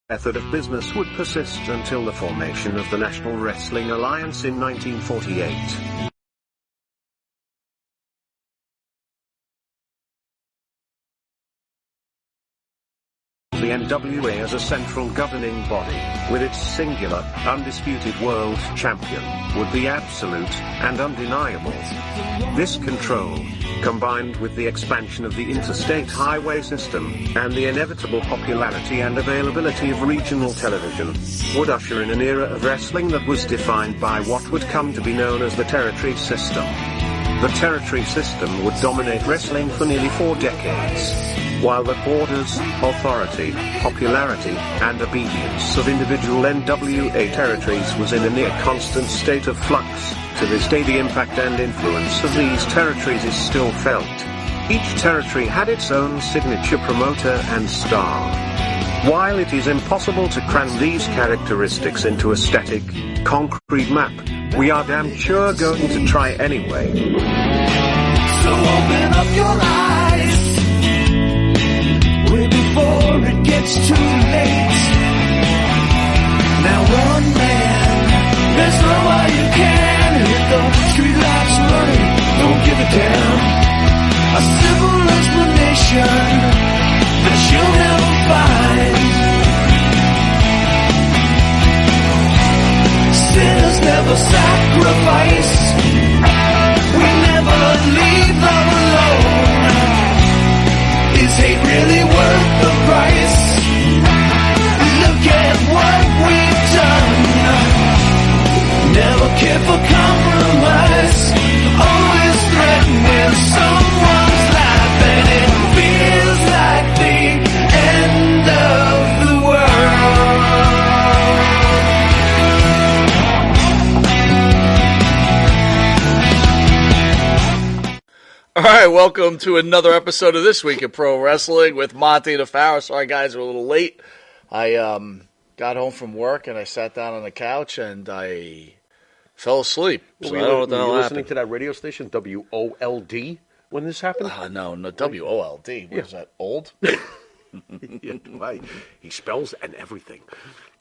method of business would persist until the formation of the National Wrestling Alliance in 1948. The NWA as a central governing body, with its singular, undisputed world champion, would be absolute and undeniable. This control, combined with the expansion of the interstate highway system, and the inevitable popularity and availability of regional television, would usher in an era of wrestling that was defined by what would come to be known as the territory system. The territory system would dominate wrestling for nearly 4 decades. While the borders, authority, popularity, and obedience of individual NWA territories was in a near constant state of flux, to this day the impact and influence of these territories is still felt. Each territory had its own signature promoter and star. While it is impossible to cram these characteristics into a static, concrete map, we are damn sure going to try anyway. So open up your eyes before it gets too late. Now one man, there's no way you can hit the street lights running, don't give a damn. A simple explanation that you'll never find. Sinners never sacrifice. We never leave them alone. Is hate really worth the price? Look at what we've done. Never care for compromise. Always threatening someone's life, and it feels like the end of the world. All right, welcome to another episode of This Week in Pro Wrestling with Monty DeFaro. Sorry, guys, we're a little late. I got home from work and I sat down on the couch and I fell asleep. So I don't know what the hell happened. Listening to that radio station, WOLD, when this happened? No, WOLD. What is that, old? Yeah, right. He spells and everything.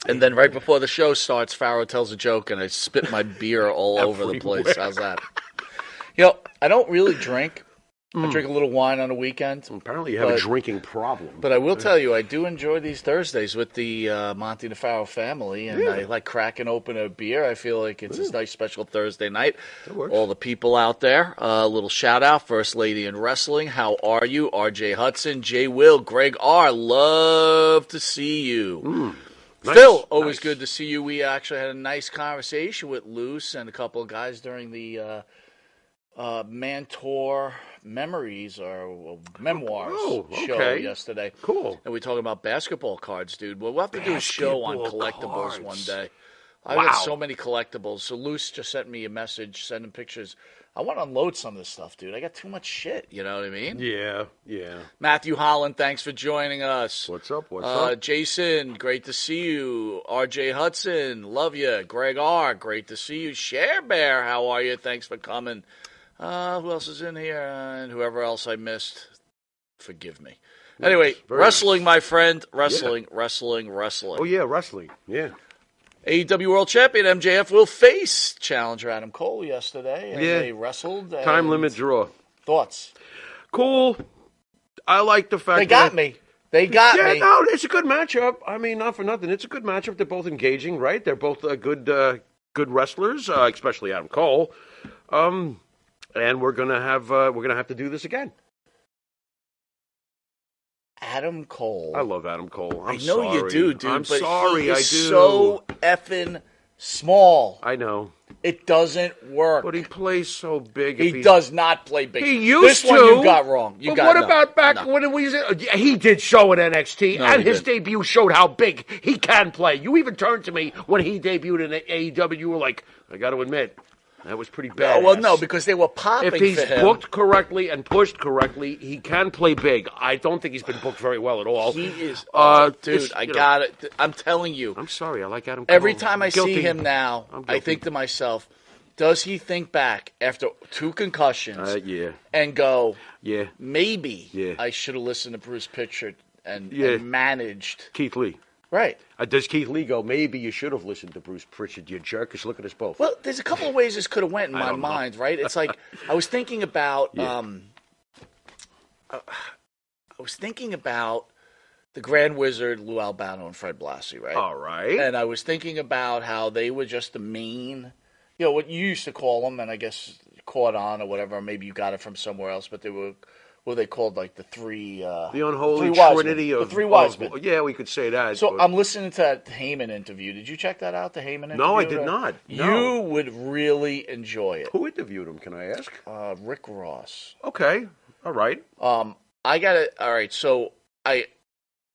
And then right before the show starts, Farrow tells a joke and I spit my beer all over the place. How's that? You know, I don't really drink. I drink a little wine on the weekend. Apparently you have a drinking problem. But I will tell you, I do enjoy these Thursdays with the Monty DeFaro family, and I like cracking open a beer. I feel like it's a nice special Thursday night. All the people out there, a little shout-out, First Lady in Wrestling. How are you? RJ Hudson, Jay Will, Greg R. Love to see you. Nice, Phil, always good to see you. We actually had a nice conversation with Luce and a couple of guys during the Mantor Memories or Memoirs show yesterday. Cool. And we talking about basketball cards, dude. We'll have to do a show on collectibles cards. one day. I've got so many collectibles. So Luce just sent me a message, sending pictures. I want to unload some of this stuff, dude. I got too much shit. You know what I mean? Yeah. Matthew Holland, thanks for joining us. What's up? Jason, great to see you. RJ Hudson, love you. Greg R, great to see you. Share Bear, how are you? Thanks for coming. Who else is in here? And whoever else I missed, forgive me. Anyway, wrestling, my friend. Wrestling. Oh, yeah, wrestling. Yeah. AEW World Champion MJF will face challenger Adam Cole yesterday. And they wrestled. Time limit draw. Thoughts? Cool. I like the fact They got me. They got me. Yeah, no, it's a good matchup. I mean, not for nothing. It's a good matchup. They're both engaging, right? They're both good wrestlers, especially Adam Cole. And we're gonna have to do this again. Adam Cole. I love Adam Cole. I know you do, dude. I'm but sorry, he is I do. So effing small. I know. It doesn't work. But he plays so big. He does not play big. He used this one you got wrong. What about back when we? He did show in NXT, and his debut showed how big he can play. You even turned to me when he debuted in AEW. You were like, I got to admit. That was pretty bad. Well, no, because they were popping If he's for him. booked correctly and pushed correctly, he can play big. I don't think he's been booked very well at all. He is, dude. I got it. I'm telling you. I'm sorry. I like Adam Cole. Every time I see him now, I think to myself, does he think back after 2 concussions and go, maybe I should have listened to Bruce Pritchard and managed Keith Lee. Right. Does Keith Lee go, maybe you should have listened to Bruce Pritchard, you jerk? Because look at us both. Well, there's a couple of ways this could have went in my mind, right? It's like I was thinking about the Grand Wizard, Lou Albano, and Fred Blassie, right? All right. And I was thinking about how they were just the main, what you used to call them, and I guess caught on or whatever, or maybe you got it from somewhere else, but they were, what they called, like the three... the unholy trinity of... The three wise men. Yeah, we could say that. So I'm listening to that Heyman interview. Did you check that out, the Heyman interview? No, I did not. No. You would really enjoy it. Who interviewed him, can I ask? Rick Ross. Okay. All right. I got it. All right, so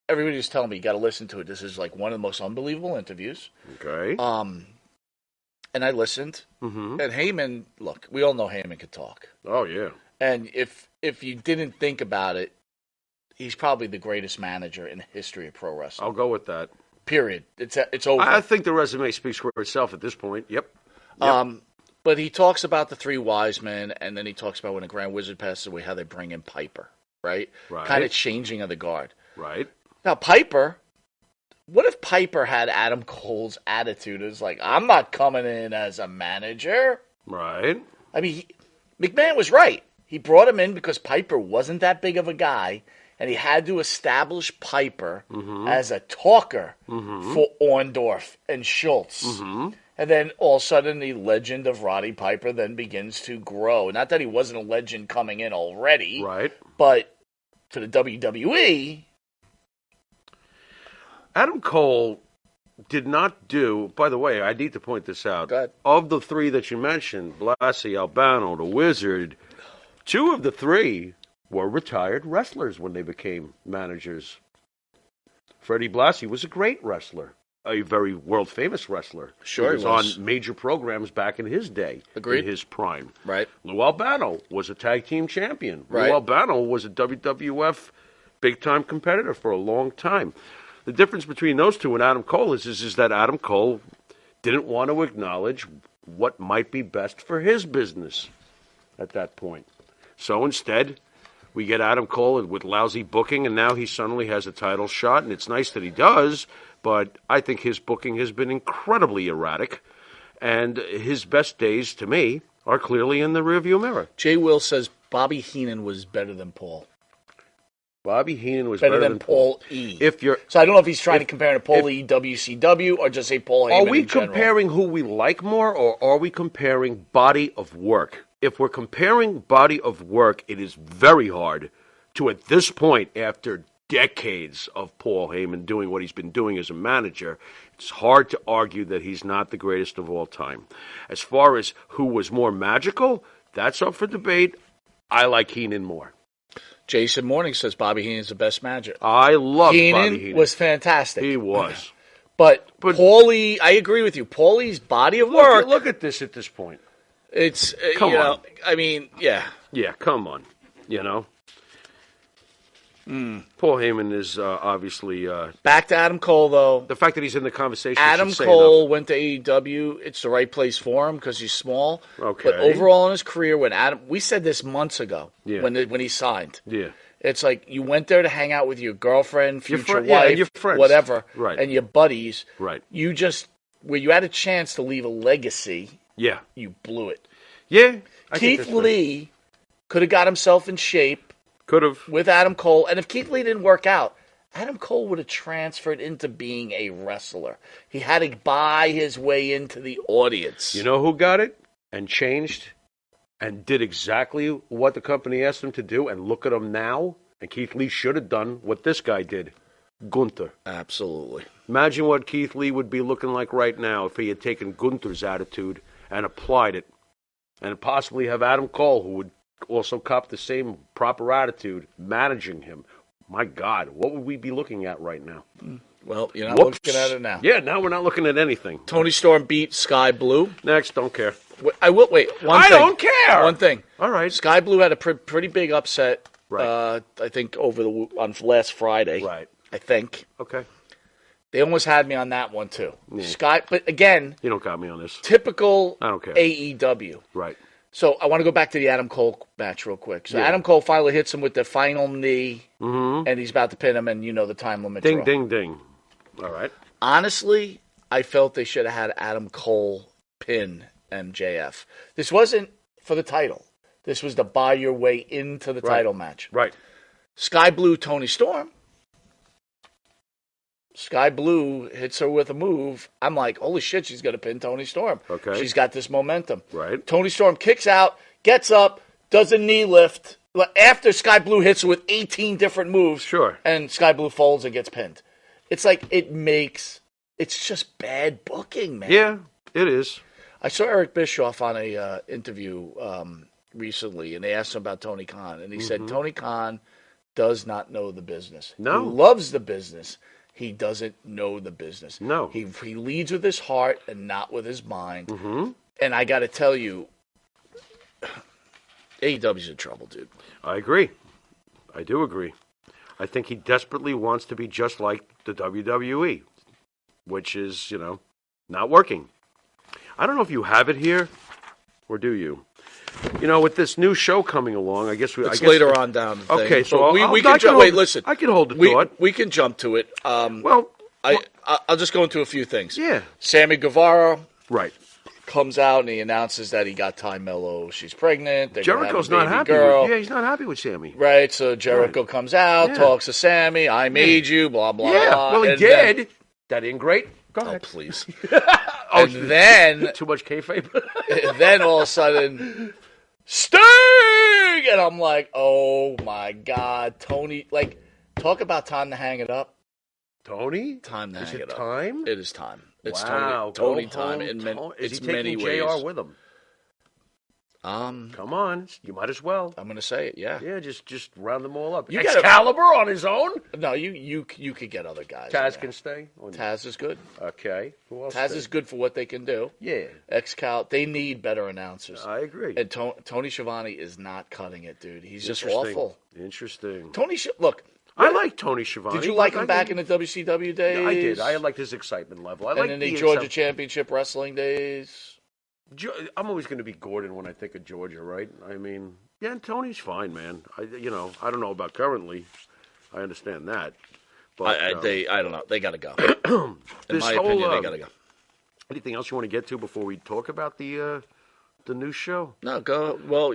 everybody was telling me you got to listen to it. This is like one of the most unbelievable interviews. Okay. And I listened. Mm-hmm. And Heyman, look, we all know Heyman could talk. Oh yeah. And if you didn't think about it, he's probably the greatest manager in the history of pro wrestling. I'll go with that. Period. It's over. I think the resume speaks for itself at this point. Yep. But he talks about the three wise men, and then he talks about when the Grand Wizard passes away, how they bring in Piper, right? Right. Kind of changing of the guard. Right. Now, Piper, what if Piper had Adam Cole's attitude? It's like, I'm not coming in as a manager. Right. I mean, McMahon was right. He brought him in because Piper wasn't that big of a guy, and he had to establish Piper as a talker for Orndorff and Schultz. Mm-hmm. And then all of a sudden, the legend of Roddy Piper then begins to grow. Not that he wasn't a legend coming in already, right? But to the WWE, Adam Cole did not do. By the way, I need to point this out. Go ahead. Of the three that you mentioned, Blassie, Albano, the Wizard, two of the three were retired wrestlers when they became managers. Freddie Blassie was a great wrestler. A very world-famous wrestler. Sure, he was on major programs back in his day. Agreed. In his prime. Right. Lou Albano was a tag team champion. Right. Lou Albano was a WWF big-time competitor for a long time. The difference between those two and Adam Cole is that Adam Cole didn't want to acknowledge what might be best for his business at that point. So instead, we get Adam Cole with lousy booking, and now he suddenly has a title shot, and it's nice that he does, but I think his booking has been incredibly erratic, and his best days, to me, are clearly in the rearview mirror. Jay Will says Bobby Heenan was better than Paul. Bobby Heenan was better than Paul E. So I don't know if he's trying to compare to Paul E. WCW or just say Paul Heyman. Are we comparing who we like more, or are we comparing body of work? If we're comparing body of work, it is very hard to, at this point, after decades of Paul Heyman doing what he's been doing as a manager, it's hard to argue that he's not the greatest of all time. As far as who was more magical, that's up for debate. I like Heenan more. Jason Morning says Bobby Heenan's the best manager. I love Bobby Heenan. Heenan was fantastic. He was. But Paulie, I agree with you. Paulie's body of work. Look at this at this point. It's, come on. I mean, yeah. Yeah, come on. Paul Heyman is obviously... Back to Adam Cole, though. The fact that he's in the conversation Adam should say Cole enough. went to AEW. It's the right place for him because he's small. Okay. But overall in his career, we said this months ago when he signed. Yeah. It's like you went there to hang out with your girlfriend, future wife, and your friends. whatever, right. and your buddies. Right. Where you had a chance to leave a legacy, yeah, you blew it. Yeah. Keith Lee could have got himself in shape. Could have. With Adam Cole. And if Keith Lee didn't work out, Adam Cole would have transferred into being a wrestler. He had to buy his way into the audience. You know who got it and changed and did exactly what the company asked him to do? And look at him now. And Keith Lee should have done what this guy did. Gunther. Absolutely. Imagine what Keith Lee would be looking like right now if he had taken Gunther's attitude and applied it. And possibly have Adam Cole, who would also cop the same proper attitude, managing him. My God, what would we be looking at right now? Well, you're not looking at it now. Yeah, now we're not looking at anything. Tony Storm beat Sky Blue. Next, don't care. I will wait. I don't care. One thing. All right. Sky Blue had a pretty big upset. Right. I think on last Friday. Right. I think. Okay. They almost had me on that one too. Yeah. But again, you don't got me on this. Typical. I don't care. AEW. Right. So I want to go back to the Adam Cole match real quick. So Adam Cole finally hits him with the final knee, and he's about to pin him, and the time limit. Ding, ding, ding. All right. Honestly, I felt they should have had Adam Cole pin MJF. This wasn't for the title. This was to buy your way into the title match. Right. Sky Blue, Tony Storm. Sky Blue hits her with a move. I'm like, holy shit, she's going to pin Tony Storm. Okay. She's got this momentum. Right. Tony Storm kicks out, gets up, does a knee lift. After Sky Blue hits her with 18 different moves. Sure. And Sky Blue folds and gets pinned. It's like it's just bad booking, man. Yeah, it is. I saw Eric Bischoff on a interview recently, and they asked him about Tony Khan. And he said, Tony Khan does not know the business. No. He loves the business. He doesn't know the business. No. He leads with his heart and not with his mind. Mm-hmm. And I got to tell you, AEW's in trouble, dude. I agree. I do agree. I think he desperately wants to be just like the WWE, which is, not working. I don't know if you have it here, or do you? With this new show coming along, I guess later on down the thing. Okay, so we can jump. Wait, listen. I can hold the thought. We can jump to it. I'll just go into a few things. Yeah. Sammy Guevara Right. comes out and he announces that he got Ty Mello. She's pregnant. Jericho's not happy. He's not happy with Sammy. Right. So Jericho comes out, talks to Sammy. I made you. Blah blah. Yeah. Blah. Well, he did. That ain't great. Go Oh ahead. please. And then too much kayfabe. and then all of a sudden, Sting, and I'm like, oh my god, Tony! Like, talk about time to hang it up. Tony? Time to Is hang it it up. time? It is time. It's Wow. Tony Go time. home, Is It's he taking many ways. JR with him? I'm Come on. You might as well. gonna say it. Yeah. Yeah, just round them all up. You gotta- Excalibur on his own? No, you could get other guys. in Taz there. can stay? Taz is good. Okay. Who else? Taz stays? is good for what they can do. Yeah. Excal, they need better announcers. I agree. And Tony Schiavone is not cutting it, dude. He's just Interesting. awful. Interesting. Look. I like Tony Schiavone. Did you like him back in the WCW days? Yeah, I did. I liked his excitement level. I and liked in the the Georgia Championship Wrestling days. I'm always going to be Gordon when I think of Georgia, right? I mean, yeah, Tony's fine, man. I don't know about currently. I understand that. But I don't know. They got to go. In this my whole, opinion, they got to go. Anything else you want to get to before we talk about the new show? No, go. Well,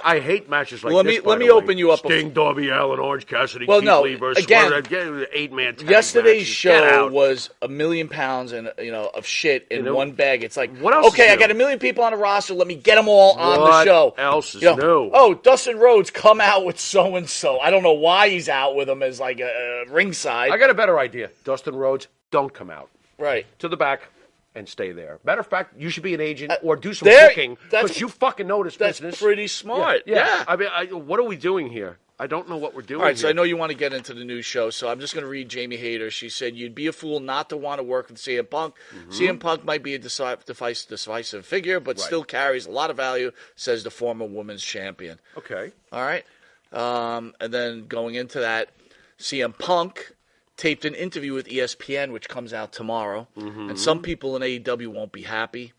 I hate matches like Let this. me open you up. Sting, Darby Allin, Orange Cassidy, Well, Keith no, Lee versus again, Swerve, 8-man tag Yesterday's matches. Get show out. was 1,000,000 pounds and of shit in one bag. It's like, what else okay, is I got new? 1,000,000 people on the roster. Let me get them all on the What show. else is new? Oh, Dustin Rhodes come out with so and so. I don't know why he's out with him as like a ringside. I got a better idea. Dustin Rhodes, don't come out. Right. To the back and stay there. Matter of fact, you should be an agent or do some there- booking that's- because you fucking know this That's business. pretty smart. Yeah. I mean, what are we doing here? I don't know what we're doing All right, so here. I know you want to get into the new show, so I'm just going to read Jamie Hayter. She said, you'd be a fool not to want to work with CM Punk. CM Punk might be a decisive figure, but still carries a lot of value, says the former women's champion. Okay. All right? And then going into that, CM Punk taped an interview with ESPN, which comes out tomorrow. And some people in AEW won't be happy.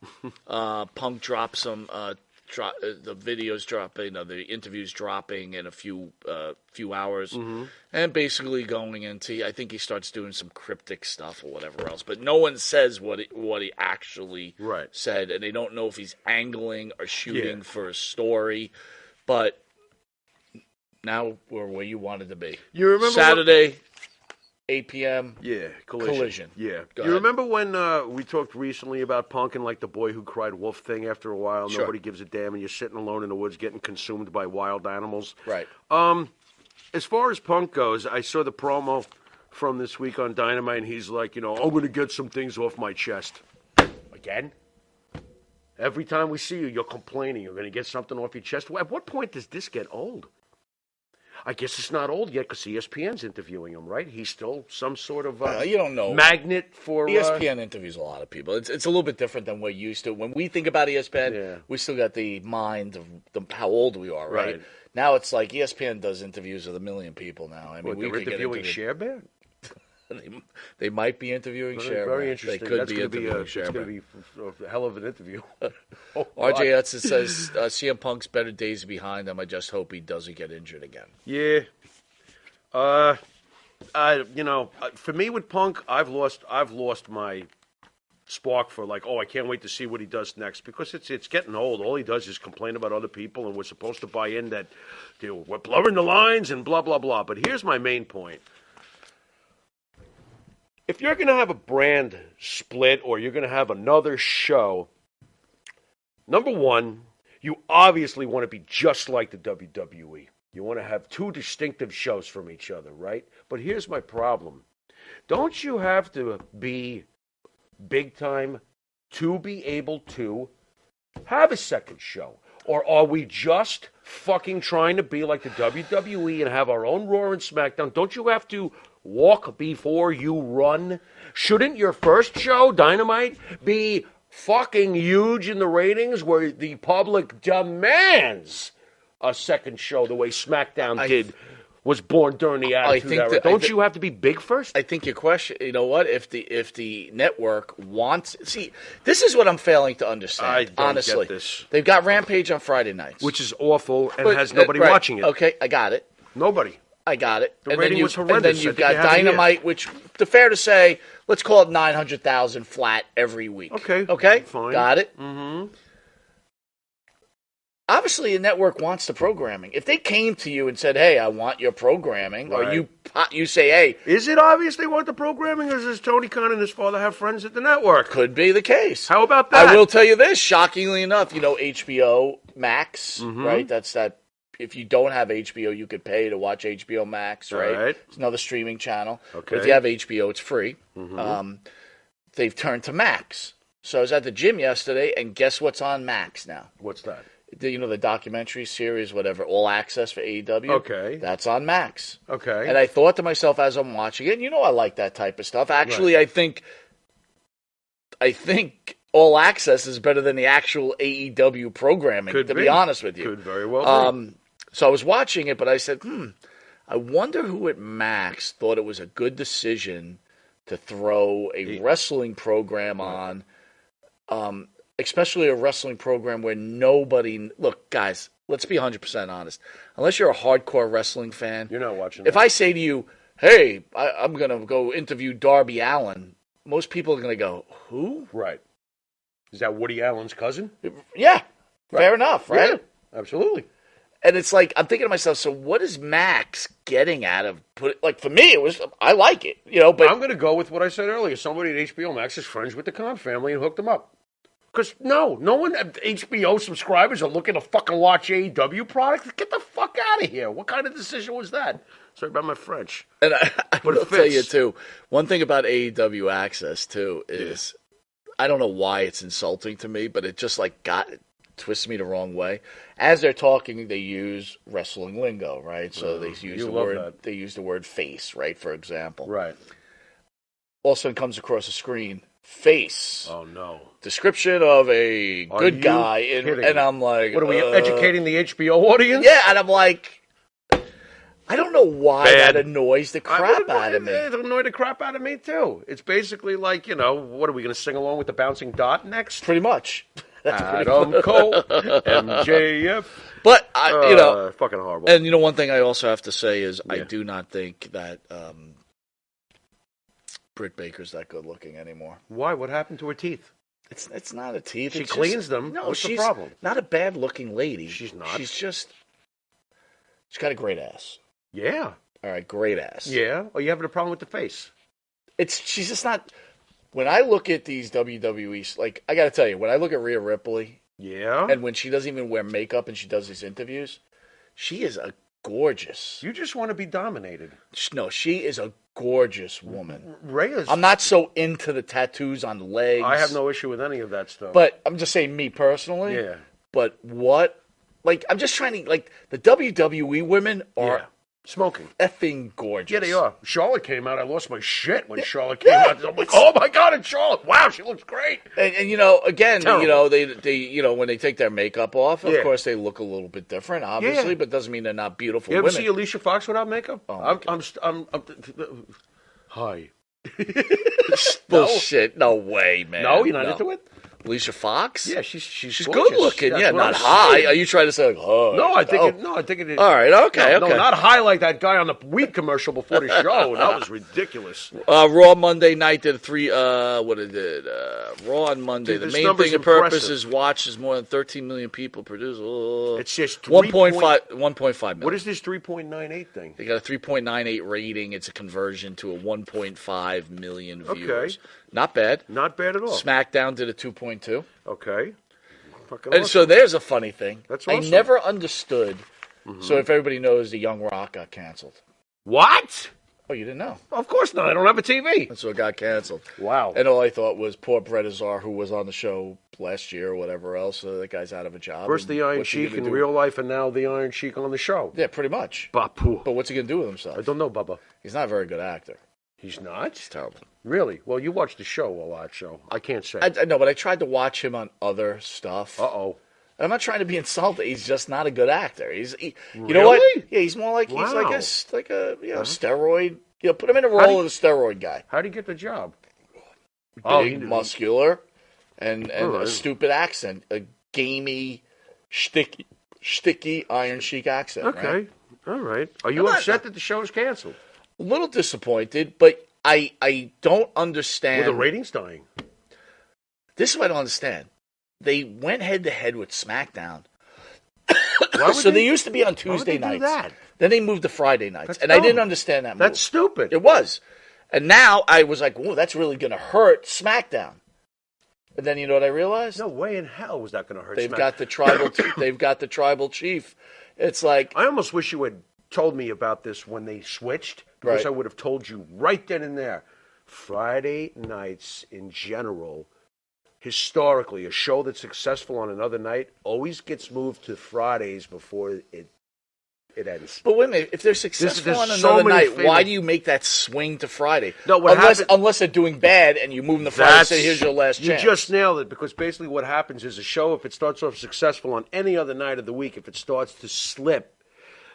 Punk dropped some... the videos dropping, the interviews dropping in a few hours, and basically going into. I think he starts doing some cryptic stuff or whatever else, but no one says what he actually said, and they don't know if he's angling or shooting for a story. But now we're where you wanted to be. You remember Saturday, 8 p.m. Yeah, Collision. Yeah. Go You ahead. remember when we talked recently about Punk and like the boy who cried wolf thing after a while? Sure. Nobody gives a damn and you're sitting alone in the woods getting consumed by wild animals. Right. As far as Punk goes, I saw the promo from this week on Dynamite, and he's like, I'm going to get some things off my chest. Again? Every time we see you, you're complaining. You're going to get something off your chest. At what point does this get old? I guess it's not old yet because ESPN's interviewing him, right? He's still some sort of you don't know. magnet for... ESPN interviews a lot of people. It's a little bit different than we're used to. When we think about ESPN, we still got the mind of how old we are, right? Now it's like ESPN does interviews with 1 million people now. I mean, they're could get interviewing into Cher Bear? They might be interviewing Cher. Very interesting. They could That's be gonna interviewing It's Cher. going to be a hell of an interview. RJ Hudson says CM Punk's better days behind him. I just hope he doesn't get injured again. Yeah. For me with Punk, I've lost my spark for I can't wait to see what he does next because it's getting old. All he does is complain about other people, and we're supposed to buy in that we're blurring the lines and blah blah blah. But here's my main point: if you're going to have a brand split or you're going to have another show, number one, you obviously want to be just like the WWE. You want to have two distinctive shows from each other, right? But here's my problem: don't you have to be big time to be able to have a second show? Or are we just fucking trying to be like the WWE and have our own Raw and SmackDown? Don't you have to walk before you run? Shouldn't your first show, Dynamite, be fucking huge in the ratings where the public demands a second show the way SmackDown was born during the Attitude Era? Don't you have to be big first? I think your question, you know what? If the network wants, see, this is what I'm failing to understand. I don't honestly get this. They've got Rampage on Friday nights, Which is awful and has nobody watching it. Okay, I got it. Nobody. I got it. The rating was horrendous. And then you've got Dynamite, which, fair to say, let's call it 900,000 flat every week. Okay, fine. Got it. Mm-hmm. Obviously, a network wants the programming. If they came to you and said, "Hey, I want your programming," right. or you say, "Hey," is it obvious they want the programming, or does Tony Khan and his father have friends at the network? Could be the case. How about that? I will tell you this. Shockingly enough, HBO Max, right? That's that. If you don't have HBO, you could pay to watch HBO Max, right? It's another streaming channel. Okay. But if you have HBO, it's free. Mm-hmm. They've turned to Max. So I was at the gym yesterday, and guess what's on Max now? What's that? The documentary series, whatever, All Access for AEW. Okay. That's on Max. Okay. And I thought to myself as I'm watching it, I like that type of stuff. Actually, right. I think All Access is better than the actual AEW programming, be honest with you. Could very well be. So I was watching it, but I said, I wonder who at Max thought it was a good decision to throw a wrestling program on, especially a wrestling program where nobody... Look, guys, let's be 100% honest. Unless you're a hardcore wrestling fan... You're not watching If I say to you, hey, I'm going to go interview Darby Allin, most people are going to go, who? Right. Is that Woody Allen's cousin? Yeah. Right. Fair enough, right? Yeah, absolutely. And it's like, I'm thinking to myself, so what is Max getting out of for me, I like it, but... I'm going to go with what I said earlier. Somebody at HBO Max is friends with the Khan family and hooked them up. Because, no one at HBO subscribers are looking to fucking watch AEW products. Get the fuck out of here. What kind of decision was that? Sorry about my French. And I will tell you, too, one thing about AEW Access, too, is I don't know why it's insulting to me, but it just, twists me the wrong way. As they're talking, they use wrestling lingo, right? So they use the word face, right, for example. Right. All of a sudden comes across the screen, face. Oh, no. Description of a good guy. And I'm like... What, are we educating the HBO audience? Yeah, and I'm like... I don't know why that annoys the crap out of me. It annoyed the crap out of me, too. It's basically like, what are we going to sing along with the Bouncing Dot next? Pretty much. Adam Cole, MJF. But, fucking horrible. And, one thing I also have to say is I do not think that Britt Baker's that good looking anymore. Why? What happened to her teeth? It's not a teeth. She cleans them. No, what's she's the problem? Not a bad looking lady. She's not. She's got a great ass. Yeah. All right, great ass. Yeah. Or you having a problem with the face? She's just not... When I look at these WWE... I got to tell you, when I look at Rhea Ripley... Yeah? And when she doesn't even wear makeup and she does these interviews, she is a gorgeous... You just want to be dominated. No, she is a gorgeous woman. Rhea's... I'm not so into the tattoos on the legs. I have no issue with any of that stuff. But I'm just saying me personally. Yeah. But what... I'm just trying to... the WWE women are... Yeah. Smoking. Effing gorgeous. Yeah, they are. Charlotte came out. I lost my shit when Charlotte came out. I'm like, oh my God, it's Charlotte. Wow, she looks great. And again, terrible. they when they take their makeup off, of course they look a little bit different, obviously, but doesn't mean they're not beautiful women. You ever see Alicia Fox without makeup? Oh, I'm hi. Bullshit. No way, man. No, you're not into it? Alicia Fox? Yeah, she's good gorgeous. looking. That's Yeah, what not I'm high. saying. Are you trying to say like, oh? No, I think it is. All right, okay. No, not high like that guy on the weed commercial before the show. That was ridiculous. Raw Monday night did what it did. Raw on Monday. Dude, the this main number's thing of impressive. purpose is watches more than 13 million people produce. It's just 1.5 million. What is this 3.98 thing? They got a 3.98 rating. It's a conversion to a 1.5 million viewers. Okay. Not bad. Not bad at all. SmackDown did a 2.2. Okay. Fucking And awesome. so there's a funny thing. That's I awesome. never understood. So if everybody knows, the Young Rock got canceled. What? Oh, you didn't know? Of course not. I don't have a TV. And so it got canceled. Wow. And all I thought was poor Brett Azar, who was on the show last year or whatever else. So that guy's out of a job. First And the Iron what's he Sheik gonna in do? real life, and now the Iron Sheik on the show. Yeah, pretty much. Bapu. But what's he going to do with himself? I don't know, Bubba. He's not a very good actor. He's not? He's terrible. Really? Well, you watch the show a lot, so I can't say. I know, but I tried to watch him on other stuff. Uh-oh. And I'm not trying to be insulted. He's just not a good actor. You Really? know what? Yeah, he's more like Wow. he's like a steroid. You know, put him in a role of a steroid guy. How do you get the job? Big, muscular, and Right. a stupid accent, a gamey, sticky Iron Sheik accent. Okay. Right? All right. Are you I'm not- upset that the show is canceled? A little disappointed, but I don't understand. Well, the ratings dying. This is what I don't understand. They went head to head with SmackDown. Why would So they used to be on why would Tuesday they do nights. that? Then they moved to Friday nights. That's and I didn't dumb. understand that move. That's stupid. It was. And now I was like, whoa, that's really going to hurt SmackDown. But then you know what I realized? No way in hell was that going to hurt They've Smack- got the tribal they've got the tribal chief. It's like I almost wish you had told me about this when they switched, because Right. I would have told you right then and there. Friday nights in general, historically, a show that's successful on another night always gets moved to Fridays before it ends. but wait a minute, if they're successful there's on so another many night, why famous- do you make that swing to Friday? No, what happened- unless they're doing bad and you move them to Friday and say, here's your last You chance. just nailed it, because basically what happens is a show, if it starts off successful on any other night of the week, if it starts to slip,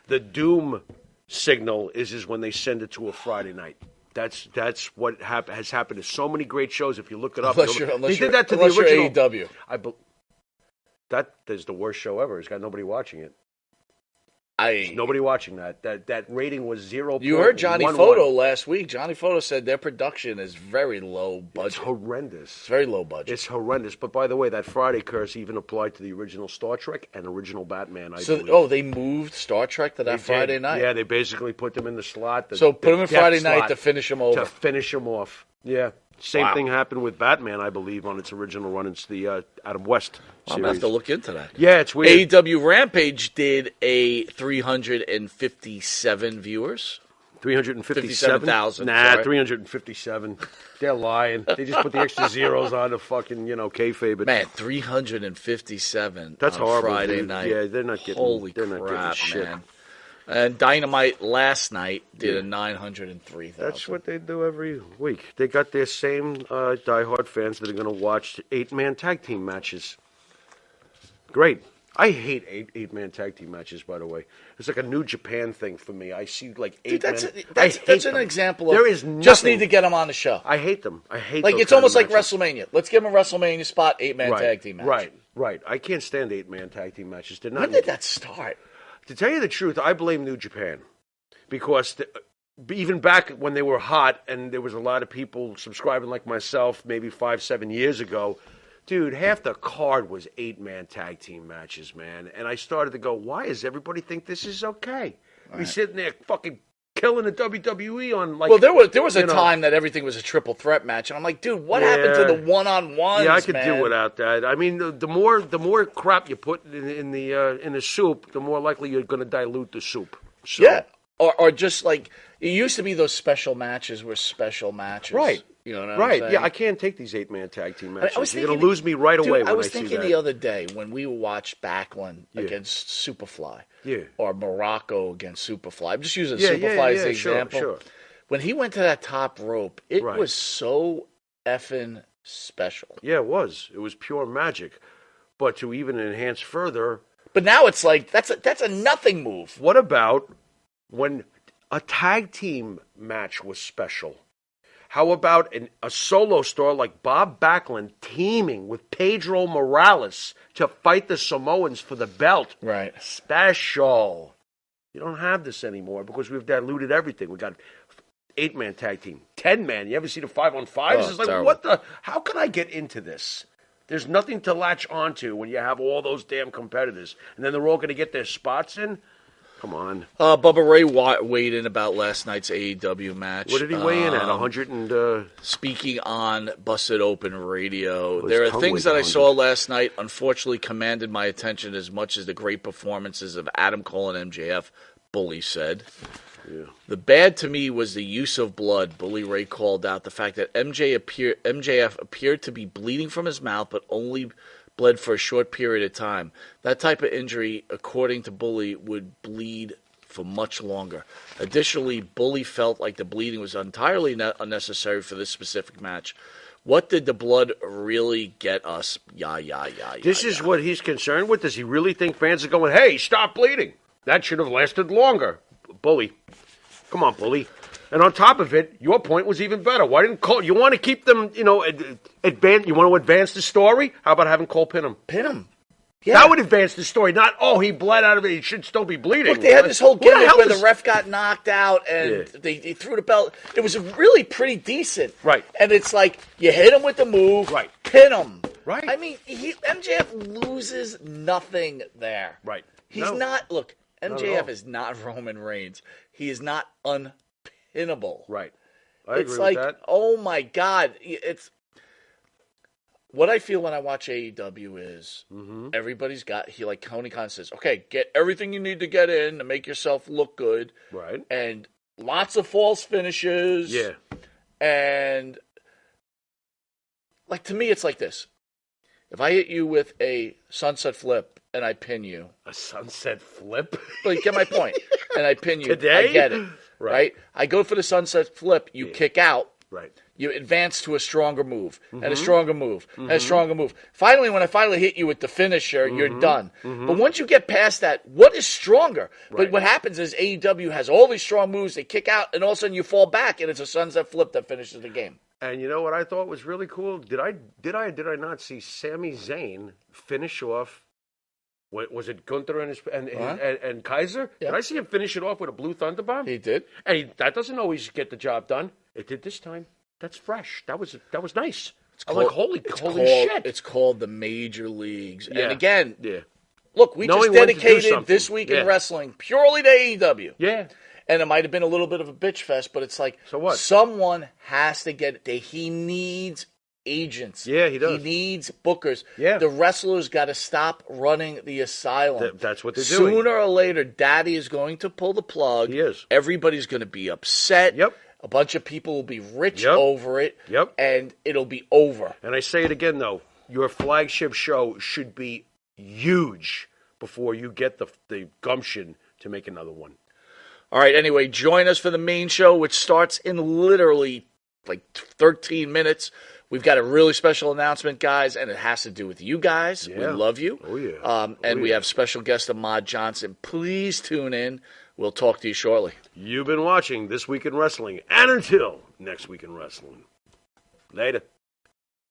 the doom signal is when they send it to a Friday night. That's what has happened to so many great shows. If you look it up, unless they you're, did that to the unless you're original. AEW. That is the worst show ever. It's got nobody watching it. I Nobody watching that. That rating was 0.11. You heard Johnny Photo last week. Johnny Photo said their production is very low It's budget. horrendous. It's very low budget. It's horrendous. But by the way, that Friday curse even applied to the original Star Trek and original Batman. I believe. They moved Star Trek to that They Friday did. night. Yeah, they basically put them in the slot. So put them in depth Friday night slot to finish them over. to finish them off. Yeah. Same Wow. thing happened with Batman, I believe, on its original run. It's the Adam West I'm series. gonna have to look into that. Yeah, it's weird. AEW Rampage did a 357 viewers. 357? 57,000, Nah, sorry. 357. They're lying. They just put the extra zeros on to fucking, kayfabe it. Man, 357. That's on horrible, Friday dude. night. Yeah, they're not getting. Holy they're not getting crap, shit. man! And Dynamite last night did a 903,000. That's what they do every week. They got their same diehard fans that are going to watch 8-man tag team matches. Great. I hate eight-man tag team matches, by the way. It's like a New Japan thing for me. I see like Dude, 8-man. that's an example of There is just nothing- need to get them on the show. I hate them. I hate Like those it's kind of almost like matches. WrestleMania. Let's give them a WrestleMania spot 8-man Right, tag team match. Right. I can't stand 8-man tag team matches. They're not. When did that start? To tell you the truth, I blame New Japan because even back when they were hot and there was a lot of people subscribing like myself maybe 5-7 years ago, dude, half the card was 8-man tag team matches, man. And I started to go, why does everybody think this is okay? We're sitting there fucking killing the WWE on like. Well, there was a you know. time that everything was a triple threat match, and I'm like, dude, what happened to the one-on-ones? Yeah, I could man? do without that. I mean, the more crap you put in the soup, the more likely you're going to dilute the soup. So, Yeah, or just like it used to be those special matches were special matches, Right. You know what I'm right. saying? Yeah, I can't take these 8-man tag team matches. I was You're going thinking- to lose me right Dude, away when I was see thinking that. the other day when we watched Backlund Yeah. against Superfly, Yeah. or Morocco against Superfly. I'm just using Yeah, Superfly as the sure, example. sure. When he went to that top rope, it Right. was so effing special. Yeah, it was. It was pure magic. But to even enhance further, But now it's like that's a nothing move. what about when a tag team match was special? How about a solo star like Bob Backlund teaming with Pedro Morales to fight the Samoans for the belt? Right. Special. You don't have this anymore because we've diluted everything. We got 8-man tag team, 10-man. You ever see the 5-on-5s? It's like, terrible. what the? How can I get into this? There's nothing to latch onto when you have all those damn competitors, and then they're all going to get their spots in. Come on. Bubba Ray weighed in about last night's AEW match. What did he weigh in at? 100 and... Speaking on Busted Open Radio, Well, there his are tongue things weighs that I 100. saw last night unfortunately commanded my attention as much as the great performances of Adam Cole and MJF, Bully said. Yeah. The bad to me was the use of blood. Bully Ray called out the fact that MJF appeared to be bleeding from his mouth, but only bled for a short period of time. That type of injury, according to Bully, would bleed for much longer. Additionally, Bully felt like the bleeding was entirely unnecessary for this specific match. What did the blood really get us? This is what he's concerned with. Does he really think fans are going, hey, stop bleeding? That should have lasted longer. Bully. Come on, Bully. And on top of it, your point was even better. Why didn't Cole... You want to keep them, advance... You want to advance the story? How about having Cole pin him? Pin him. Yeah. That would advance the story. Not, he bled out of it. He should still be bleeding. Look, they had this whole What the gimmick hell where is- the ref got knocked out and Yeah. they threw the belt. It was really pretty decent. Right. And it's like, you hit him with the move, Right. pin him. Right. I mean, MJF loses nothing there. Right. He's No. not, look, Not at MJF all. is not Roman Reigns. He is not unpinnable. Right. I It's agree like, with that. oh my God. It's what I feel when I watch AEW is everybody's got, like Tony Khan says, okay, get everything you need to get in to make yourself look good. Right. And lots of false finishes. Yeah. And like to me, it's like this. If I hit you with a sunset flip and I pin you, A sunset flip? well, you get my point. And I pin you, Today? I get it. Right. Right? I go for the sunset flip, you kick out, Right. you advance to a stronger move, and a stronger move, and a stronger move. Finally, when I finally hit you with the finisher, you're done. But once you get past that, what is stronger? But Right. what happens is AEW has all these strong moves, they kick out, and all of a sudden you fall back, and it's a sunset flip that finishes the game. And you know what I thought was really cool? Did I not see Sami Zayn finish off? Was it Gunther and Kaiser? Yeah. Did I see him finish it off with a blue thunder bomb? He did. And that doesn't always get the job done. It did this time. That's fresh. That was nice. I'm like, holy shit! It's called the Major Leagues. Yeah. And again, Yeah. look, we Knowing just when to do dedicated something. this week Yeah. in wrestling purely to AEW. Yeah. And it might have been a little bit of a bitch fest, but it's like So what? someone has to get it. He needs agents. Yeah, he does. He needs bookers. Yeah. The wrestlers got to stop running the asylum. That's what they're doing. Sooner or later, Daddy is going to pull the plug. He is. Everybody's going to be upset. Yep. A bunch of people will be rich Yep. over it. Yep. And it'll be over. And I say it again, though. Your flagship show should be huge before you get the gumption to make another one. All right, anyway, join us for the main show, which starts in literally like 13 minutes. We've got a really special announcement, guys, and it has to do with you guys. We Yeah. love you. Oh, yeah. And we yeah. have special guest Ahmad Johnson. Please tune in. We'll talk to you shortly. You've been watching This Week in Wrestling, and until next week in wrestling. Later.